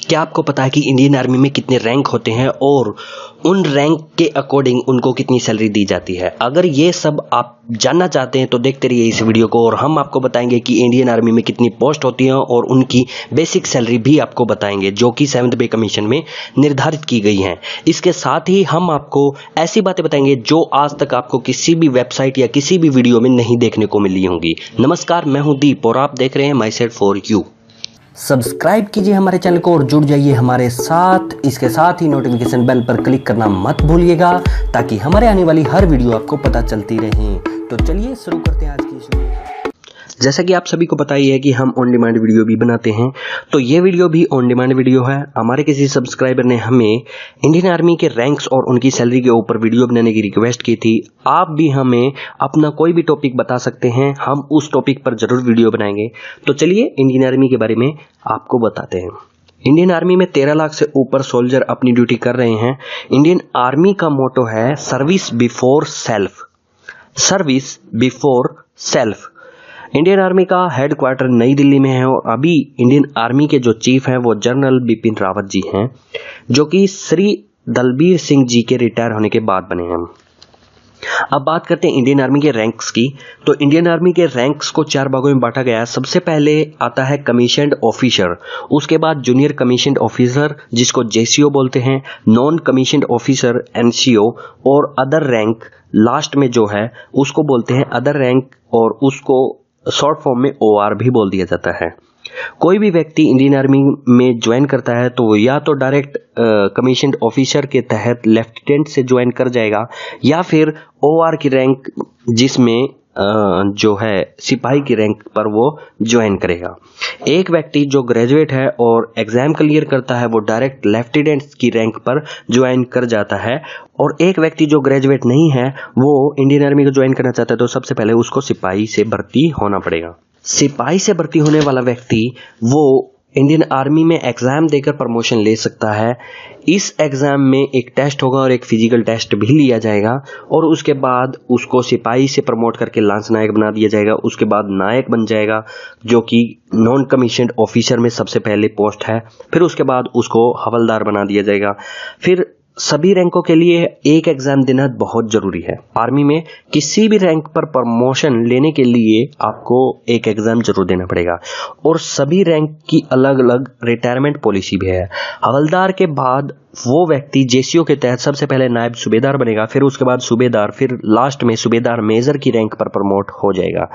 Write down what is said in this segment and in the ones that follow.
क्या आपको पता है कि इंडियन आर्मी में कितने रैंक होते हैं और उन रैंक के अकॉर्डिंग उनको कितनी सैलरी दी जाती है? अगर ये सब आप जानना चाहते हैं तो देखते रहिए इस वीडियो को और हम आपको बताएंगे कि इंडियन आर्मी में कितनी पोस्ट होती हैं और उनकी बेसिक सैलरी भी आपको बताएंगे जो कि 7th पे कमीशन में निर्धारित की गई हैं। इसके साथ ही हम आपको ऐसी बातें बताएंगे जो आज तक आपको किसी भी वेबसाइट या किसी भी वीडियो में नहीं देखने को मिली होंगी। नमस्कार, मैं हूं दीप और आप देख रहे हैं my set for you. Subscribe कीजिए हमारे चैनल को और जुड़ जाइए हमारे साथ। इसके साथ ही नोटिफिकेशन बेल पर क्लिक करना मत भूलिएगा ताकि हमारे आने वाली हर वीडियो आपको पता चलती रहे। तो चलिए शुरू करते हैं आज की वीडियो। जैसा कि आप सभी को पता ही है कि हम ऑन डिमांड वीडियो भी बनाते हैं, तो ये वीडियो भी ऑन डिमांड वीडियो है। हमारे किसी सब्सक्राइबर ने हमें इंडियन आर्मी के रैंक्स और उनकी सैलरी के ऊपर वीडियो बनाने की रिक्वेस्ट की थी। आप भी हमें अपना कोई भी टॉपिक बता सकते हैं, हम उस टॉपिक पर जरूर वीडियो बनाएंगे। तो चलिए इंडियन आर्मी के बारे में आपको बताते हैं। इंडियन आर्मी में 13 लाख से ऊपर सोल्जर अपनी ड्यूटी कर रहे हैं। इंडियन आर्मी का मोटो है service before self. Service before self. Indian army का हेडक्वार्टर नई दिल्ली में है और अभी इंडियन आर्मी के जो चीफ हैं वो जनरल बिपिन रावत जी हैं, जो कि श्री दलबीर सिंह जी के रिटायर होने के बाद बने हैं। अब बात करते हैं इंडियन आर्मी के रैंक्स की। तो इंडियन आर्मी के रैंक्स को 4 भागों में बांटा गया है। सबसे पहले आता है कमीशन्ड ऑफिसर, उसके बाद जूनियर कमीशन्ड ऑफिसर जिसको जेसीओ बोलते हैं, नॉन कमीशन्ड ऑफिसर एनसीओ और अदर रैंक लास्ट में जो है उसको बोलते हैं अदर रैंक और उसको शॉर्ट फॉर्म में ओआर भी बोल दिया जाता है। कोई भी व्यक्ति इंडियन आर्मी में ज्वाइन करता है तो या तो डायरेक्ट कमीशन्ड ऑफिसर के तहत लेफ्टिनेंट से ज्वाइन कर जाएगा या फिर ओआर की रैंक जिसमें जो है सिपाही की रैंक पर वो ज्वाइन करेगा। एक व्यक्ति जो ग्रेजुएट है और एग्जाम क्लियर करता है वो डायरेक्ट लेफ्टिनेंट की रैंक पर ज्वाइन कर जाता है, और एक व्यक्ति जो ग्रेजुएट नहीं है वो इंडियन आर्मी को ज्वाइन करना चाहता है तो सबसे पहले उसको सिपाही से भर्ती होना पड़ेगा। सिपाही से भर्ती होने वाला व्यक्ति वो इंडियन आर्मी में एग्जाम देकर प्रमोशन ले सकता है। इस एग्जाम में एक टेस्ट होगा और एक फिजिकल टेस्ट भी लिया जाएगा और उसके बाद उसको सिपाही से प्रमोट करके लांस नायक बना दिया जाएगा। उसके बाद नायक बन जाएगा जो कि नॉन कमीशन्ड ऑफिसर में सबसे पहले पोस्ट है। फिर उसके बाद उसको हवलदार बना दिया जाएगा। फिर सभी रैंकों के लिए एक एग्जाम देना बहुत जरूरी है। आर्मी में किसी भी रैंक पर प्रमोशन लेने के लिए आपको एक एग्जाम जरूर देना पड़ेगा और सभी रैंक की अलग अलग रिटायरमेंट पॉलिसी भी है। हवलदार के बाद वो व्यक्ति जेसीओ के तहत सबसे पहले नायब सूबेदार बनेगा, फिर उसके बाद सूबेदार, फिर लास्ट में सूबेदार मेजर की रैंक पर प्रमोट हो जाएगा।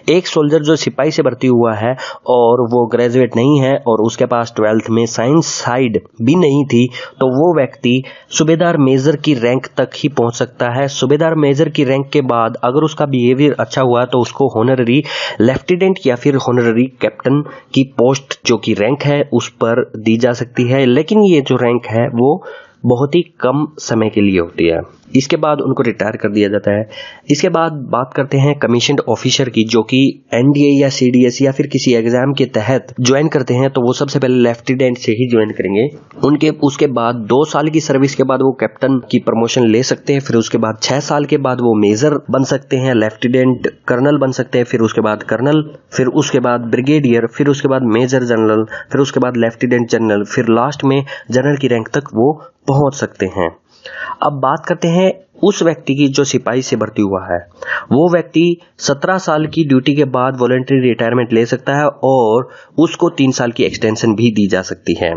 एक सोल्जर जो सिपाही से भर्ती हुआ है और वो ग्रेजुएट नहीं है और उसके पास 12th में साइंस साइड भी नहीं थी तो वो व्यक्ति सूबेदार मेजर की रैंक तक ही पहुंच सकता है। सूबेदार मेजर की रैंक के बाद अगर उसका बिहेवियर अच्छा हुआ तो उसको होनररी लेफ्टिनेंट या फिर होनररी कैप्टन की पोस्ट जो कि रैंक है उस पर दी जा सकती है, लेकिन ये जो रैंक है वो बहुत ही कम समय के लिए होती है। इसके बाद उनको रिटायर कर दिया जाता है। इसके बाद बात करते हैं कमीशन्ड ऑफिसर की, जो कि एनडीए या सीडीएस या फिर किसी एग्जाम के तहत ज्वाइन करते हैं तो वो सबसे पहले लेफ्टिनेंट से ही ज्वाइन करेंगे। उसके बाद 2 साल की सर्विस के बाद वो कैप्टन की प्रमोशन ले सकते हैं। फिर उसके बाद 6 साल के बाद वो मेजर बन सकते हैं, लेफ्टिनेंट कर्नल बन सकते हैं, फिर उसके बाद कर्नल, फिर उसके बाद ब्रिगेडियर, फिर उसके बाद मेजर जनरल, फिर उसके बाद लेफ्टिनेंट जनरल, फिर लास्ट में जनरल की रैंक तक वो पहुंच सकते हैं। अब बात करते हैं उस व्यक्ति की जो सिपाही से भर्ती हुआ है। वो व्यक्ति 17 साल की ड्यूटी के बाद वॉलंटरी रिटायरमेंट ले सकता है और उसको 3 साल की एक्सटेंशन भी दी जा सकती है।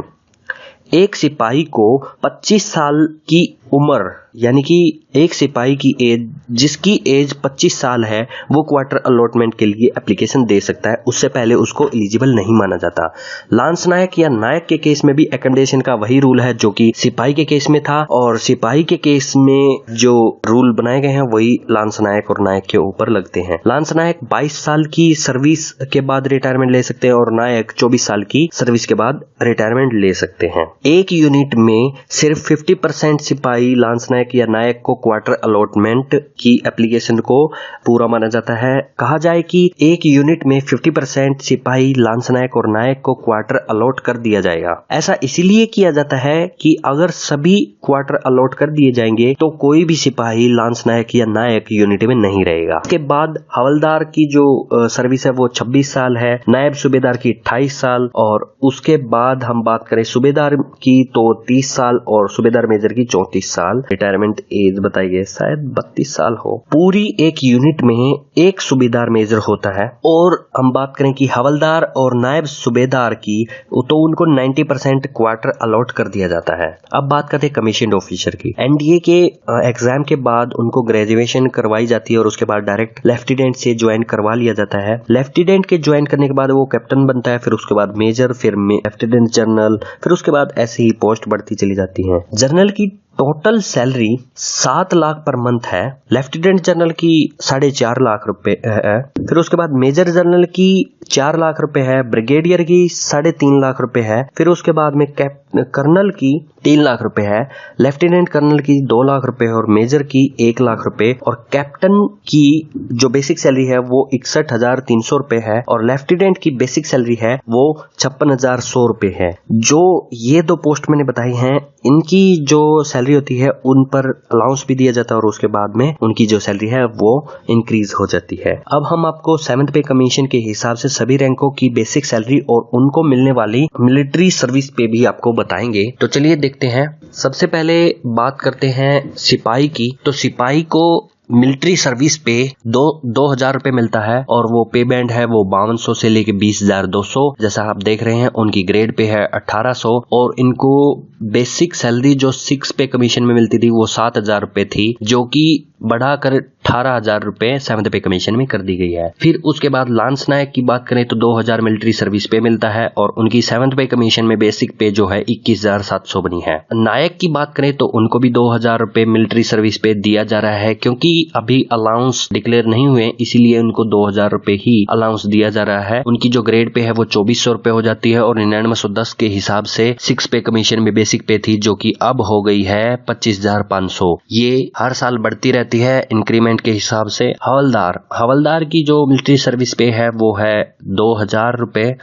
एक सिपाही को 25 साल की उम्र, यानी कि एक सिपाही की एज जिसकी एज 25 साल है वो क्वार्टर अलॉटमेंट के लिए एप्लीकेशन दे सकता है। उससे पहले उसको एलिजिबल नहीं माना जाता। लांस नायक या नायक के केस में भी एकोमोडेशन का वही रूल है जो कि सिपाही के केस में था, और सिपाही के केस में जो रूल बनाए गए हैं वही लांस नायक और नायक के ऊपर लगते हैं। लांस नायक 22 साल की सर्विस के बाद रिटायरमेंट ले सकते हैं और नायक 24 साल की सर्विस के बाद रिटायरमेंट ले सकते हैं। एक यूनिट में सिर्फ 50% सिपाही लांस नायक नायक या नायक को क्वार्टर अलॉटमेंट की एप्लीकेशन को पूरा माना जाता है। कहा जाए कि एक यूनिट में 50% सिपाही, लांस नायक और नायक को क्वार्टर अलॉट कर दिया जाएगा। ऐसा इसीलिए किया जाता है कि अगर सभी क्वार्टर अलॉट कर दिए जाएंगे तो कोई भी सिपाही, लांस नायक या नायक यूनिट में नहीं रहेगा। इसके बाद हवलदार की जो सर्विस है वो 26 साल है, नायब सूबेदार की 28 साल, और उसके बाद हम बात करें सूबेदार की तो 30 साल और सूबेदार मेजर की 34 साल। रिटायरमेंट एज बताई गई शायद 32 साल हो। पूरी एक यूनिट में एक सूबेदार मेजर होता है। और हम बात करें कि हवलदार और नायब सूबेदार की तो उनको 90% क्वार्टर अलॉट कर दिया जाता है। अब बात करते हैं कमीशन ऑफिसर की। एनडीए के एग्जाम के बाद उनको ग्रेजुएशन करवाई जाती है और उसके बाद डायरेक्ट लेफ्टिनेंट से ज्वाइन करवा लिया जाता है। लेफ्टिनेंट के ज्वाइन करने के बाद वो कैप्टन बनता है, फिर उसके बाद मेजर, फिर लेफ्टिनेंट जनरल, फिर उसके बाद ऐसे ही पोस्ट बढ़ती चली जाती है। जनरल की total salary 7 lakh per month है, लेफ्टिनेंट जनरल की 4.5 लाख रुपए है, फिर उसके बाद मेजर जनरल की 4 लाख रुपए है, ब्रिगेडियर की 3.5 लाख रुपए है, फिर उसके बाद में कर्नल की 3 लाख रुपए है, लेफ्टिनेंट कर्नल की 2 लाख रुपए और मेजर की 1 लाख रुपए, और कैप्टन की जो बेसिक सैलरी है वो 61,300 रुपए है, और लेफ्टिनेंट की बेसिक सैलरी है वो 56,100 रुपए है। जो ये दो पोस्ट मैंने बताई हैं, इनकी जो सैलरी होती है उन पर अलाउंस भी दिया जाता है और उसके बाद में उनकी जो सैलरी है वो इंक्रीज हो जाती है। अब हम आपको 7th पे कमीशन के हिसाब से सभी रैंकों की बेसिक सैलरी और उनको मिलने वाली मिलिट्री सर्विस पे भी आपको बताएंगे। तो चलिए देखते हैं। सबसे पहले बात करते हैं सिपाही की। तो सिपाही को मिलिट्री सर्विस पे 2,000 रुपए मिलता है और वो पे बैंड है वो 5200 से लेके 20,200। जैसा आप देख रहे हैं उनकी ग्रेड पे है 1800, और इनको बेसिक सैलरी जो 6 पे कमीशन में मिलती थी वो 7,000 रुपए थी, जो कि बढ़ाकर 18,000 रुपए 7th पे कमीशन में कर दी गई है। फिर उसके बाद लांस नायक की बात करें तो 2,000 मिलिट्री सर्विस पे मिलता है और उनकी 7th पे कमीशन में बेसिक पे जो है 21,700 बनी है। नायक की बात करें तो उनको भी 2,000 रुपए मिलिट्री सर्विस पे दिया जा रहा है, क्योंकि अभी अलाउंस डिक्लेयर नहीं हुए इसीलिए उनको 2,000 रुपए ही अलाउंस दिया जा रहा है। उनकी जो ग्रेड पे है वो 2,400 रुपए हो जाती है और 9910 के हिसाब से 6 पे कमीशन में बेसिक पे थी, जो कि अब हो गई है 25,500। ये हर साल बढ़ती रहती है इंक्रीमेंट के हिसाब से। हवलदार की जो मिलिट्री सर्विस पे है वो है 2,000 रुपए,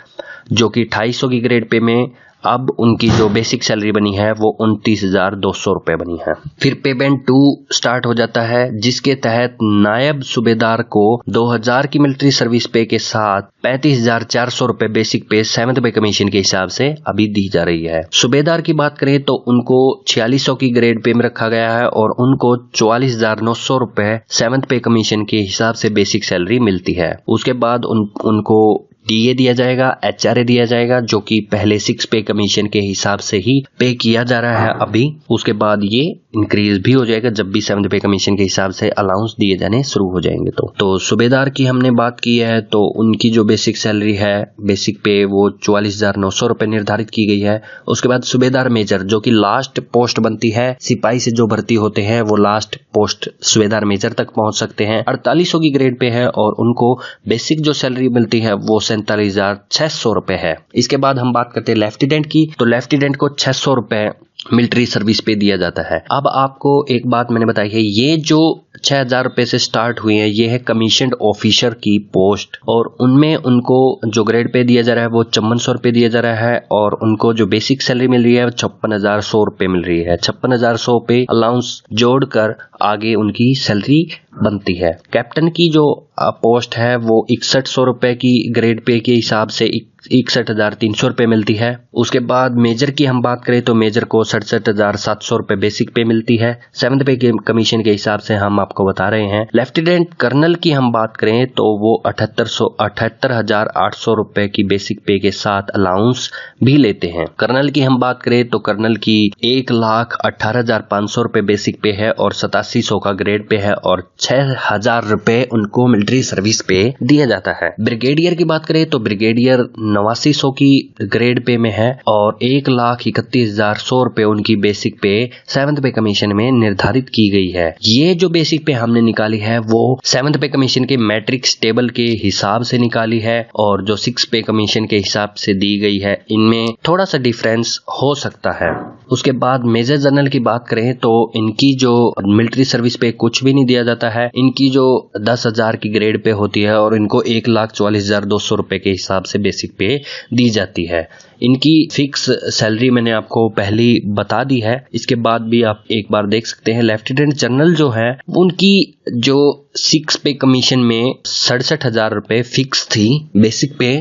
जो कि 250 की ग्रेड पे में अब उनकी जो बेसिक सैलरी बनी है वो 29,200 रुपए बनी है। फिर पे बैंड 2 स्टार्ट हो जाता है, जिसके तहत नायब सूबेदार को 2,000 की मिलिट्री सर्विस पे के साथ 35,400 रुपए बेसिक पे 7th पे कमीशन के हिसाब से अभी दी जा रही है। सूबेदार की बात करें तो उनको 4600 की ग्रेड पे में रखा गया है और उनको 44,900 रुपए 7th पे कमीशन के हिसाब से बेसिक सैलरी मिलती है। उसके बाद उनको डीए दिया जाएगा, एचआरए दिया जाएगा, जो कि पहले 6 पे कमीशन के हिसाब से ही पे किया जा रहा है अभी। उसके बाद ये इंक्रीज भी हो जाएगा जब भी 7th पे कमीशन के हिसाब से अलाउंस दिए जाने शुरू हो जाएंगे। तो सूबेदार की हमने बात की है तो उनकी जो बेसिक सैलरी है, बेसिक पे वो 44,900 रुपए निर्धारित की गई है। उसके बाद सूबेदार मेजर, जो कि लास्ट पोस्ट बनती है, सिपाही से जो भर्ती होते हैं वो लास्ट पोस्ट सूबेदार मेजर तक पहुंच सकते हैं, 4800 की ग्रेड पे है और उनको बेसिक जो सैलरी मिलती है वो 47,600 रुपए है। इसके बाद हम बात करते हैं लेफ्टिनेंट की। तो लेफ्टिनेंट को 600 रुपए मिलिट्री सर्विस पे दिया जाता है। अब आपको एक बात मैंने बताई है, ये जो 6,000 रुपए से स्टार्ट हुई है ये है कमीशन्ड ऑफिसर की पोस्ट, और उनमें उनको जो ग्रेड पे दिया जा रहा है वो 5400 रुपए दिया जा रहा है और उनको जो बेसिक सैलरी मिल रही है 56,100 रुपए मिल रही है। 56,100 पे अलाउंस जोड़कर आगे उनकी सैलरी बनती है। कैप्टन की जो पोस्ट है वो 6100 रुपए की ग्रेड पे के हिसाब से 61,300 रुपए मिलती है। उसके बाद मेजर की हम बात करें तो मेजर को 67,700 रुपए बेसिक पे मिलती है। 7th पे के कमीशन के हिसाब से हम आपको बता रहे हैं। लेफ्टिनेंट कर्नल की हम बात करें तो वो 78,800 रुपए की बेसिक पे के साथ अलाउंस भी लेते हैं। कर्नल की हम बात करें तो कर्नल की 1,18,500 रुपए बेसिक पे है और 8700 का ग्रेड पे है और 6,000 रुपए उनको मिलिट्री सर्विस पे दिया जाता है। ब्रिगेडियर की बात करें तो ब्रिगेडियर 8900 की ग्रेड पे में है और 1,31,100 रुपए उनकी बेसिक पे 7th पे कमीशन में निर्धारित की गई है। ये जो बेसिक पे हमने निकाली है वो 7th पे कमीशन के मैट्रिक्स टेबल के हिसाब से निकाली है और जो 6 पे कमीशन के हिसाब से दी गई है इनमें थोड़ा सा डिफरेंस हो सकता है। उसके बाद मेजर जनरल की बात करें तो इनकी जो मिलिट्री सर्विस पे कुछ भी नहीं दिया जाता है। इनकी जो 10,000 की ग्रेड पे होती है और इनको 1,44,200 रुपए के हिसाब से बेसिक पे दी जाती है। इनकी फिक्स सैलरी मैंने आपको पहले बता दी है, इसके बाद भी आप एक बार देख सकते हैं। लेफ्टिनेंट जनरल जो है उनकी जो 6 पे कमीशन में 67,000 रुपए फिक्स थी बेसिक पे,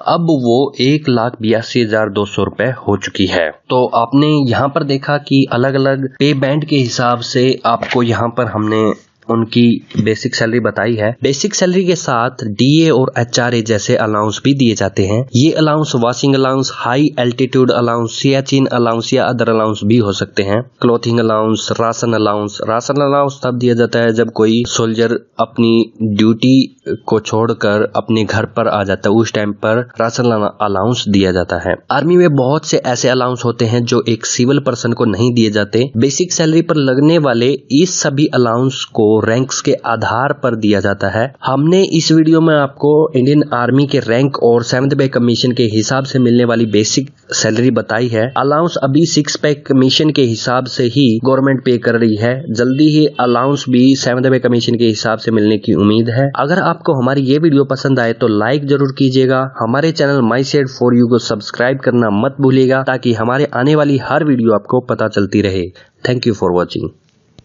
अब वो 1,82,200 रुपए हो चुकी है। तो आपने यहाँ पर देखा कि अलग अलग पे बैंड के हिसाब से आपको यहाँ पर हमने उनकी बेसिक सैलरी बताई है। बेसिक सैलरी के साथ डीए और एचआरए जैसे अलाउंस भी दिए जाते हैं। ये allowance washing allowance, high altitude allowance, Siachen allowance या अदर अलाउंस भी हो सकते हैं। Clothing allowance, ration allowance. Ration allowance तब दिया जाता है जब कोई सोल्जर अपनी ड्यूटी को छोड़कर अपने घर पर आ जाता है, उस टाइम पर राशन अलाउंस दिया जाता है। आर्मी में बहुत से ऐसे अलाउंस होते हैं जो एक सिविल पर्सन को नहीं दिए जाते। बेसिक सैलरी पर लगने वाले इस सभी अलाउंस को रैंक्स के आधार पर दिया जाता है। हमने इस वीडियो में आपको इंडियन आर्मी के रैंक और 7th पे कमीशन के हिसाब से मिलने वाली बेसिक सैलरी बताई है। अलाउंस अभी 6 पे कमीशन के हिसाब से ही गवर्नमेंट पे कर रही है। जल्दी ही अलाउंस भी 7th पे कमीशन के हिसाब से मिलने की उम्मीद है। अगर आपको हमारी ये वीडियो पसंद आए तो लाइक जरूर कीजिएगा। हमारे channel my said for you को सब्सक्राइब करना मत भूलिएगा ताकि हमारे आने वाली हर वीडियो आपको पता चलती रहे। Thank you for watching.